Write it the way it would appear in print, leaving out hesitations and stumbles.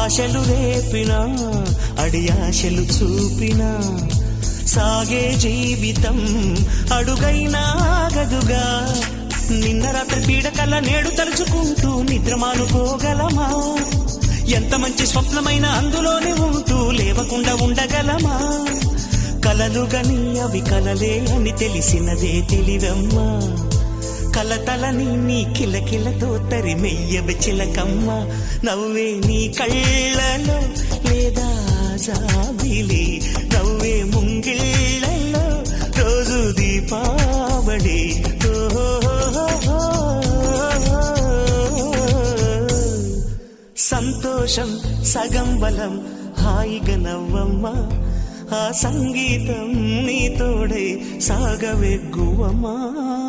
ఆశలు రేపినా అడియాశలు చూపినా సాగే జీవితం అడుగైనా ఆగదుగా. నిన్న రాత్రి పీడకల నేడు తలుచుకుంటూ నిద్రమానుకోగలమా? ఎంత మంచి స్వప్నమైన అందులోనే ఉంటూ లేవకుండా ఉండగలమా? కలలుగని అవి కలలే అని తెలిసినదే తెలివమ్మా. కలతలని నీ కిలకిలతో తరిమెయ్యవి చిలకమ్మ. నవ్వే నీ కళ్ళలో లేదా జాబిలి, నవ్వే ముంగిళ్ళలో రోజు దీపావళి. సంతోషం సగం బలం, హాయిగా నవ్వమ్మా. ఆ సంగీతం నీ తోడై సాగవెగ్గువమ్మా.